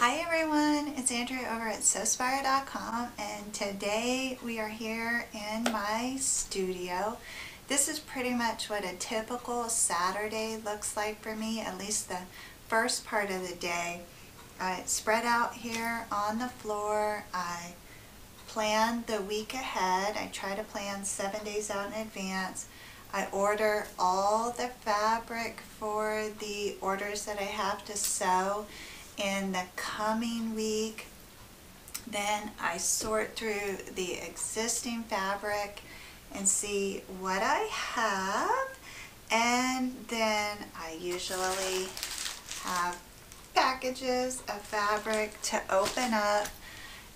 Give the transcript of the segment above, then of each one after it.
Hi everyone, it's Andrea over at Sewspire.com, and today we are here in my studio. This is pretty much what a typical Saturday looks like for me, at least the first part of the day. I spread out here on the floor. I plan the week ahead. I try to plan 7 days out in advance. I order all the fabric for the orders that I have to sew in the coming week. Then I sort through the existing fabric and see what I have, and then I usually have packages of fabric to open up,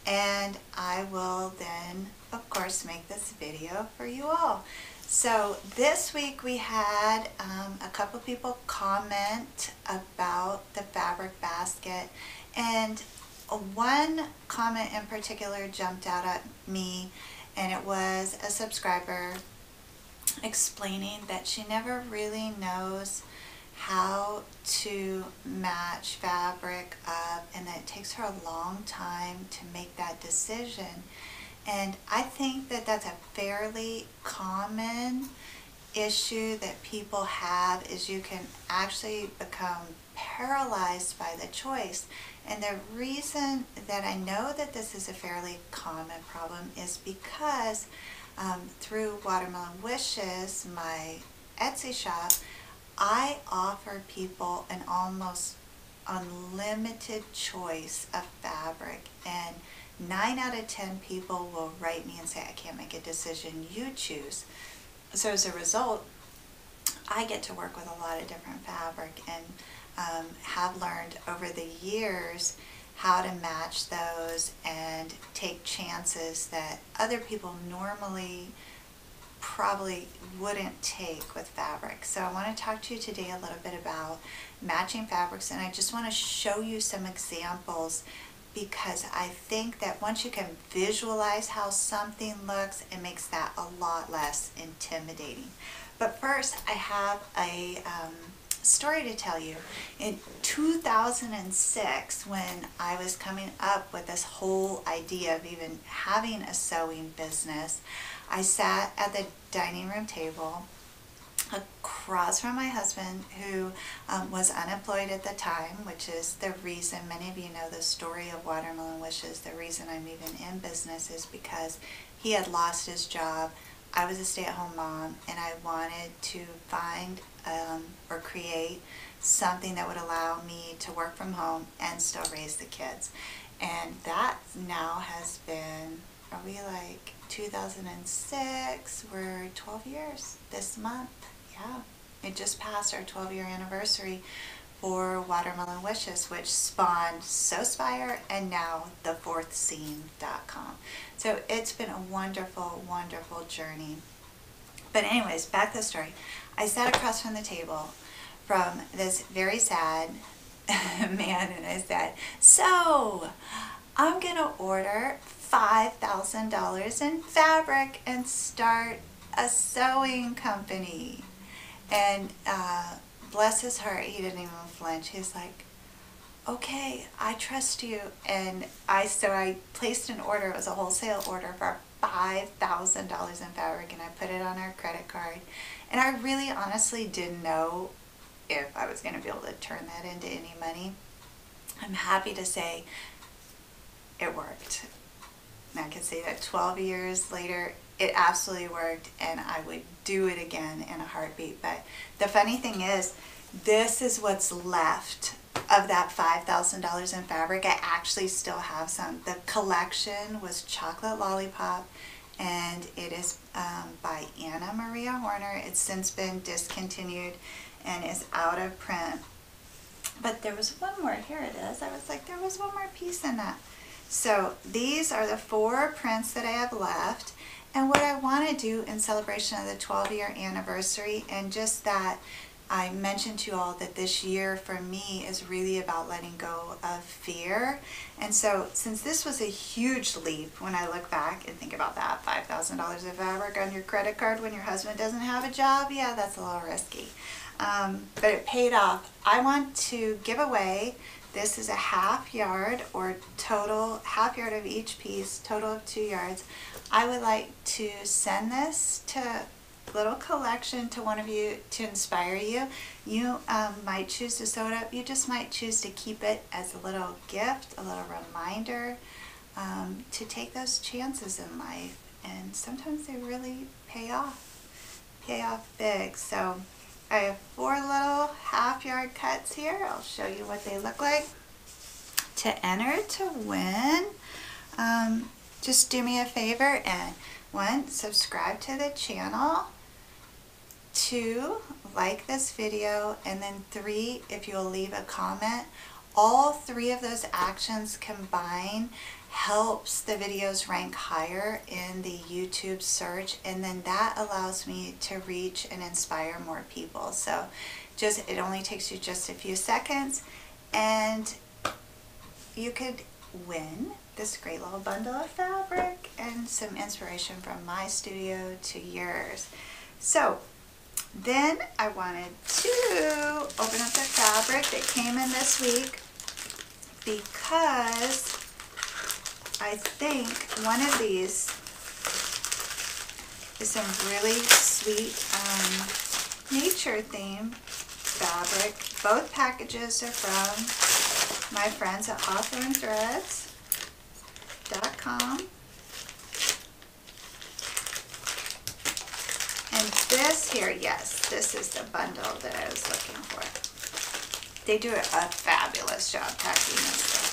and I will then of course make this video for you all. So this week we had a couple people comment about the fabric basket, and one comment in particular jumped out at me, and it was a subscriber explaining that she never really knows how to match fabric up, and that it takes her a long time to make that decision. And I think that that's a fairly common issue that people have, is you can actually become paralyzed by the choice. And the reason that I know that this is a fairly common problem is because through Watermelon Wishes, my Etsy shop, I offer people an almost unlimited choice of fabric, and 9 out of 10 people will write me and say, I can't make a decision, you choose. So as a result, I get to work with a lot of different fabric, and have learned over the years how to match those and take chances that other people normally probably wouldn't take with fabric. So I want to talk to you today a little bit about matching fabrics, and I just want to show you some examples, because I think that once you can visualize how something looks, it makes that a lot less intimidating. But first, I have a story to tell you. In 2006, when I was coming up with this whole idea of even having a sewing business, I sat at the dining room table across from my husband, who was unemployed at the time, which is the reason many of you know the story of Watermelon Wishes. The reason I'm even in business is because he had lost his job. I was a stay-at-home mom, and I wanted to find or create something that would allow me to work from home and still raise the kids. And that now has been, are we like 2006? We're 12 years this month. Yeah, it just passed our 12-year anniversary for Watermelon Wishes, which spawned Sewspire and now thefourthscene.com. So it's been a wonderful, wonderful journey. But anyways, back to the story. I sat across from the table from this very sad man, and I said, so I'm gonna order $5,000 in fabric and start a sewing company. And bless his heart, he didn't even flinch. He's like, okay, I trust you. And so I placed an order. It was a wholesale order for $5,000 in fabric, and I put it on our credit card. And I really honestly didn't know if I was going to be able to turn that into any money. I'm happy to say it worked. And I can say that 12 years later, it absolutely worked, and I would do it again in a heartbeat. But the funny thing is, this is what's left of that $5,000 in fabric. I actually still have some. The collection was Chocolate Lollipop, and it is by Anna Maria Horner. It's since been discontinued and is out of print. But there was one more. Here it is. I was like, there was one more piece in that. So these are the 4 prints that I have left. And what I want to do in celebration of the 12-year anniversary, and just that I mentioned to you all that this year for me is really about letting go of fear. And so since this was a huge leap, when I look back and think about that, $5,000 of fabric on your credit card when your husband doesn't have a job, yeah, that's a little risky. But it paid off. I want to give away This is a half yard, or total half yard of each piece, total of 2 yards. I would like to send this to little collection to one of you to inspire you. You might choose to sew it up. You just might choose to keep it as a little gift, a little reminder to take those chances in life. And sometimes they really pay off big. So I have 4 little half yard cuts here. I'll show you what they look like. To enter to win, just do me a favor and 1, subscribe to the channel, 2, like this video, and then 3, if you'll leave a comment. All 3 of those actions combined helps the videos rank higher in the YouTube search, and then that allows me to reach and inspire more people. So it only takes you just a few seconds, and you could win this great little bundle of fabric and some inspiration from my studio to yours. So then I wanted to open up the fabric that came in this week, because I think one of these is some really sweet nature themed fabric. Both packages are from my friends at hawthornthreads.com. And this here, yes, this is the bundle that I was looking for. They do a fabulous job packing this stuff.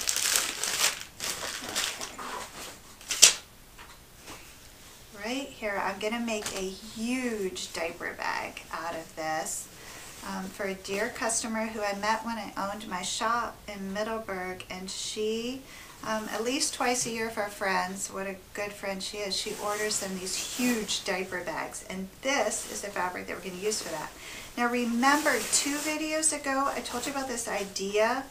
Okay. Right here, I'm going to make a huge diaper bag out of this for a dear customer who I met when I owned my shop in Middleburg, and she, at least twice a year for friends, what a good friend she is, she orders them these huge diaper bags, and this is the fabric that we're going to use for that. Now remember, 2 videos ago I told you about this idea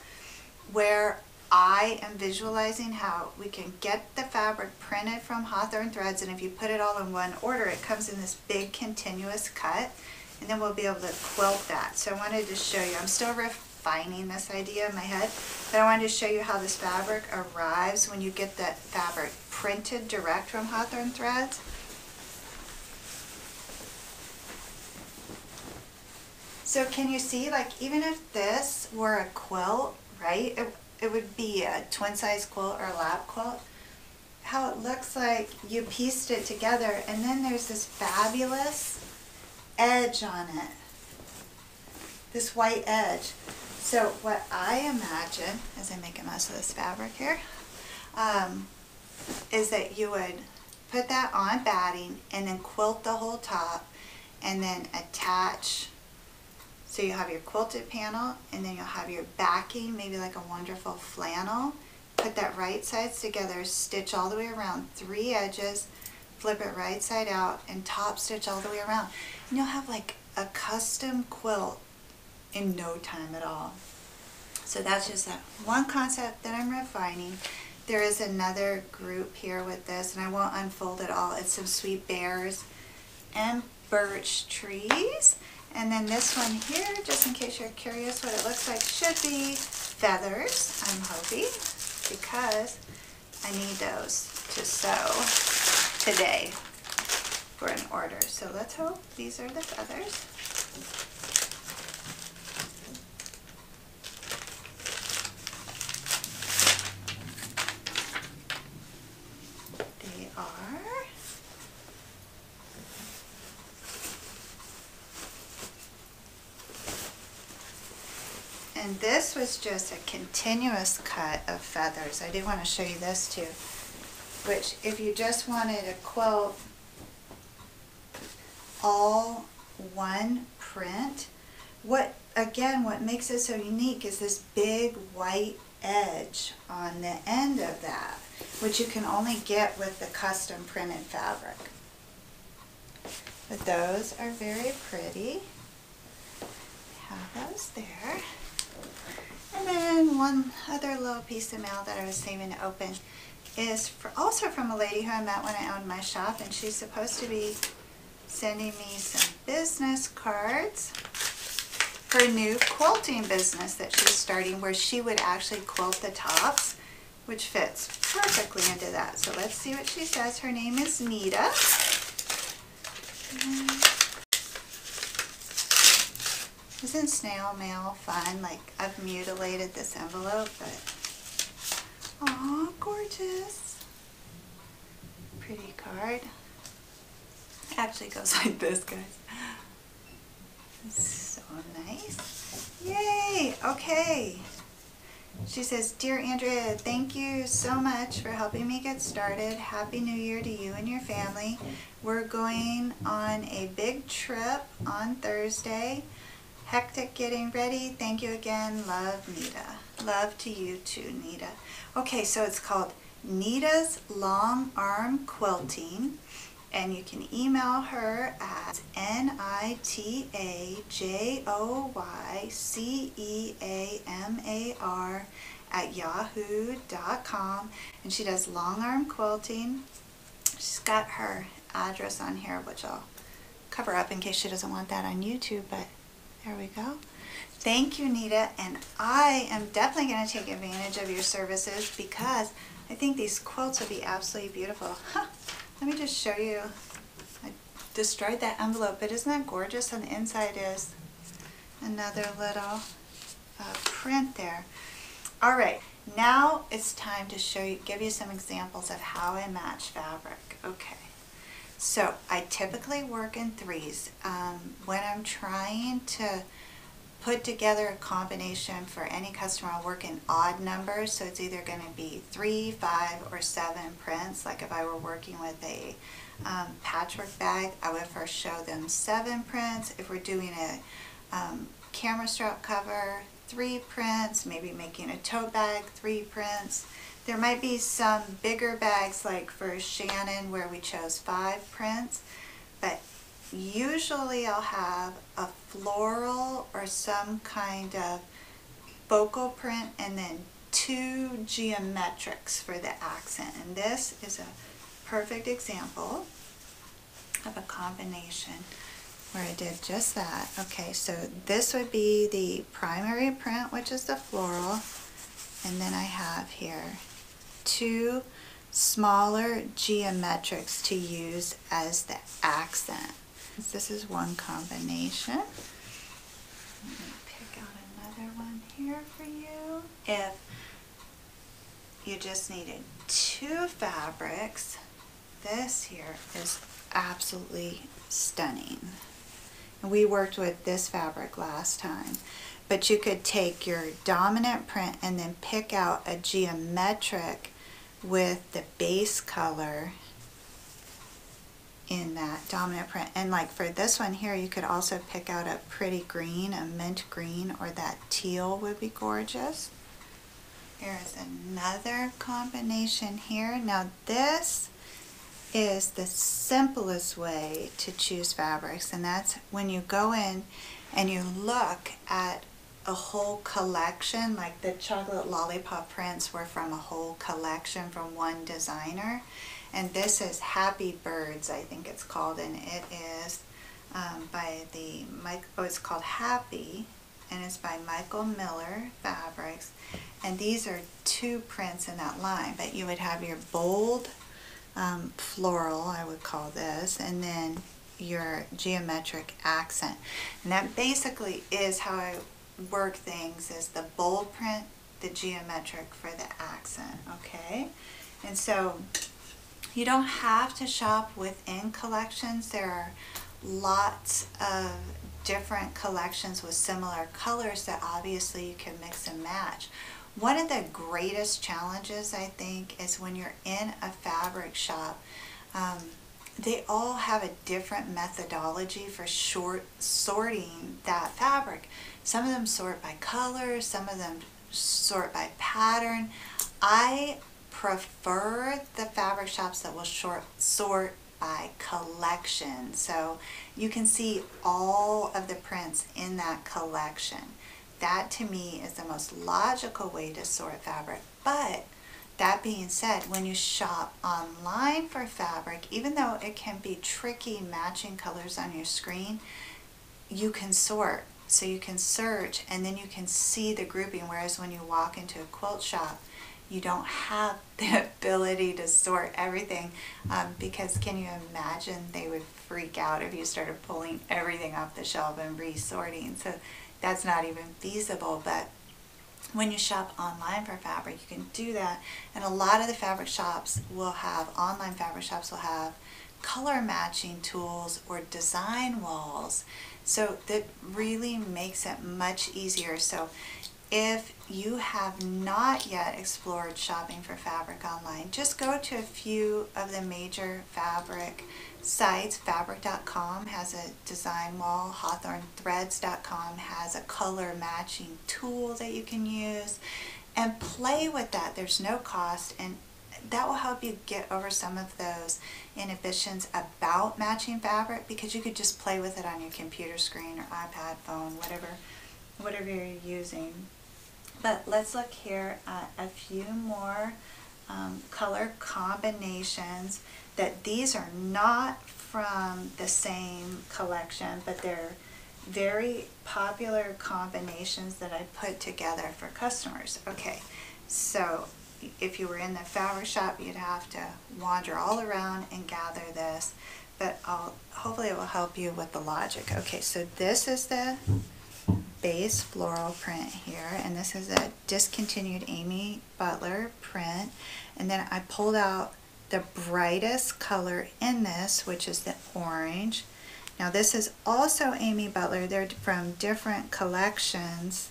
where I am visualizing how we can get the fabric printed from Hawthorn Threads, and if you put it all in one order, it comes in this big continuous cut, and then we'll be able to quilt that. So I wanted to show you, I'm still refining this idea in my head, but I wanted to show you how this fabric arrives when you get that fabric printed direct from Hawthorn Threads. So can you see, like, even if this were a quilt, right, it would be a twin size quilt or a lap quilt, how it looks like you pieced it together, and then there's this fabulous edge on it, this white edge. So what I imagine, as I make a mess of this fabric here, is that you would put that on batting and then quilt the whole top, and then attach. So you'll have your quilted panel, and then you'll have your backing, maybe like a wonderful flannel. Put that right sides together, stitch all the way around, 3 edges, flip it right side out, and top stitch all the way around. And you'll have like a custom quilt in no time at all. So that's just that one concept that I'm refining. There is another group here with this, and I won't unfold it all. It's some sweet bears and birch trees. And then this one here, just in case you're curious what it looks like, should be feathers, I'm hoping, because I need those to sew today for an order. So let's hope these are the feathers. They are. And this was just a continuous cut of feathers. I did want to show you this too, which if you just wanted a quilt all one print, what makes it so unique is this big white edge on the end of that, which you can only get with the custom printed fabric. But those are very pretty. Have those there. And then one other little piece of mail that I was saving to open is also from a lady who I met when I owned my shop, and she's supposed to be sending me some business cards. her new quilting business that she's starting, where she would actually quilt the tops, which fits perfectly into that. So let's see what she says. Her name is Nita. Isn't snail mail fun? Like, I've mutilated this envelope, but aw, gorgeous. Pretty card. It actually goes like this, guys. So nice. Yay! Okay. She says, "Dear Andrea, thank you so much for helping me get started. Happy New Year to you and your family. We're going on a big trip on Thursday. Hectic getting ready. Thank you again. Love, Nita." Love to you too, Nita. Okay, so it's called Nita's Long Arm Quilting. And you can email her at nitajoyceamar@yahoo.com. And she does long arm quilting. She's got her address on here, which I'll cover up in case she doesn't want that on YouTube, but there we go. Thank you, Nita, and I am definitely going to take advantage of your services because I think these quilts will be absolutely beautiful. Huh. Let me just show you. I destroyed that envelope, but isn't that gorgeous? On the inside is another little print there. All right, now it's time to show you, give you some examples of how I match fabric. Okay, so I typically work in threes. When I'm trying to put together a combination for any customer, I'll work in odd numbers, so it's either going to be 3, 5, or 7 prints. Like if I were working with a patchwork bag, I would first show them 7 prints. If we're doing a camera strap cover, 3 prints, maybe making a tote bag, 3 prints. There might be some bigger bags like for Shannon where we chose 5 prints, but usually I'll have a floral or some kind of focal print and then 2 geometrics for the accent. And this is a perfect example of a combination where I did just that. Okay, so this would be the primary print, which is the floral, and then I have here 2 smaller geometrics to use as the accent. This is one combination. Let me pick out another one here for you. If you just needed 2 fabrics, this here is absolutely stunning. And we worked with this fabric last time, but you could take your dominant print and then pick out a geometric with the base color in that dominant print. And like for this one here, you could also pick out a pretty green, a mint green, or that teal would be gorgeous. Here's another combination here. Now this is the simplest way to choose fabrics, and that's when you go in and you look at a whole collection. Like the chocolate lollipop prints were from a whole collection from one designer, and this is Happy Birds, I think it's called, and it is by the it's called Happy, and it's by Michael Miller Fabrics. And these are 2 prints in that line, but you would have your bold floral, I would call this, and then your geometric accent. And that basically is how I work things, is the bold print, the geometric for the accent. Okay, and so you don't have to shop within collections. There are lots of different collections with similar colors that obviously you can mix and match. One of the greatest challenges, I think, is when you're in a fabric shop. They all have a different methodology for sorting that fabric. Some of them sort by color, some of them sort by pattern. I prefer the fabric shops that will sort by collection, so you can see all of the prints in that collection. That to me is the most logical way to sort fabric. But that being said, when you shop online for fabric, even though it can be tricky matching colors on your screen, you can sort so you can search and then you can see the grouping, whereas when you walk into a quilt shop, you don't have the ability to sort everything, because can you imagine they would freak out if you started pulling everything off the shelf and resorting. So that's not even feasible. But when you shop online for fabric, you can do that. And a lot of the fabric shops will have, online fabric shops will have color matching tools or design walls. So that really makes it much easier. So if you have not yet explored shopping for fabric online, just go to a few of the major fabric sites. Fabric.com has a design wall. HawthorneThreads.com has a color matching tool that you can use, and play with that. There's no cost, and that will help you get over some of those inhibitions about matching fabric, because you could just play with it on your computer screen or iPad, phone, whatever you're using. But let's look here at a few more color combinations. That these are not from the same collection, but they're very popular combinations that I put together for customers. Okay, so if you were in the fabric shop, you'd have to wander all around and gather this, but hopefully it will help you with the logic. Okay, so this is the base floral print here, and this is a discontinued Amy Butler print, and then I pulled out the brightest color in this, which is the orange. Now this is also Amy Butler. They're from different collections,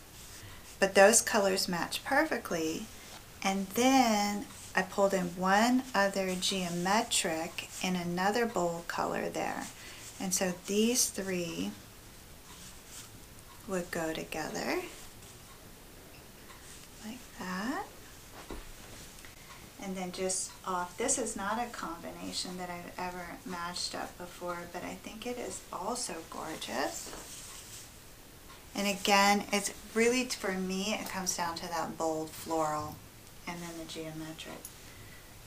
but those colors match perfectly. And then I pulled in one other geometric in another bold color there. And so these three would go together like that. And then just off, this is not a combination that I've ever matched up before, but I think it is also gorgeous. And again, it's really, for me, it comes down to that bold floral and then the geometric.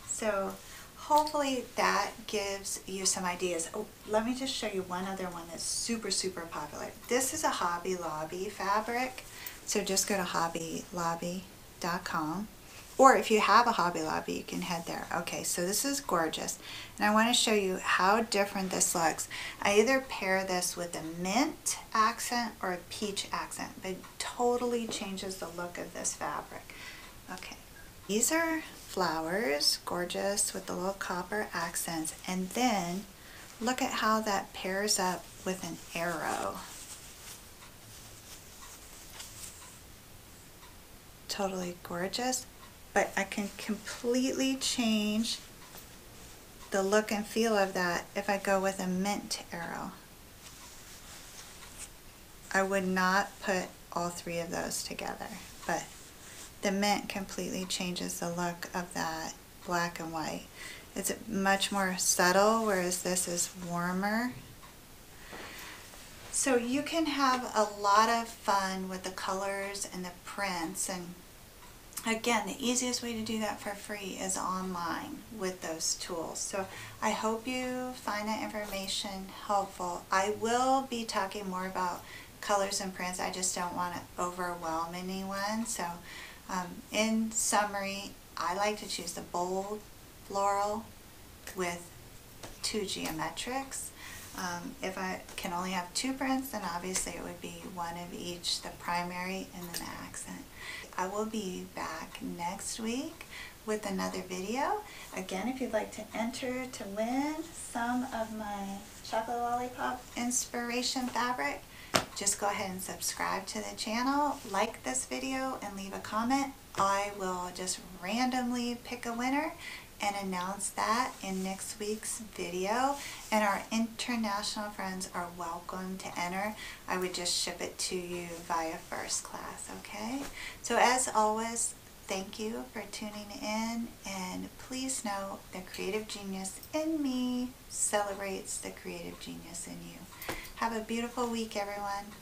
So hopefully that gives you some ideas. Oh, let me just show you one other one that's super, super popular. This is a Hobby Lobby fabric. So just go to hobbylobby.com. Or if you have a Hobby Lobby, you can head there. Okay, so this is gorgeous. And I want to show you how different this looks. I either pair this with a mint accent or a peach accent, but it totally changes the look of this fabric. Okay, these are flowers, gorgeous with the little copper accents. And then look at how that pairs up with an arrow. Totally gorgeous. But I can completely change the look and feel of that if I go with a mint arrow. I would not put all three of those together, but the mint completely changes the look of that black and white. It's much more subtle, whereas this is warmer. So you can have a lot of fun with the colors and the prints, and again, the easiest way to do that for free is online with those tools. So I hope you find that information helpful. I will be talking more about colors and prints. I just don't want to overwhelm anyone. So in summary, I like to choose the bold floral with 2 geometrics. If I can only have 2 prints, then obviously it would be one of each, the primary and then the accent. I will be back next week with another video. Again, if you'd like to enter to win some of my chocolate lollipop inspiration fabric, just go ahead and subscribe to the channel, like this video, and leave a comment. I will just randomly pick a winner and announce that in next week's video. And our international friends are welcome to enter. I would just ship it to you via first class, okay? So as always, thank you for tuning in, and please know the creative genius in me celebrates the creative genius in you. Have a beautiful week, everyone.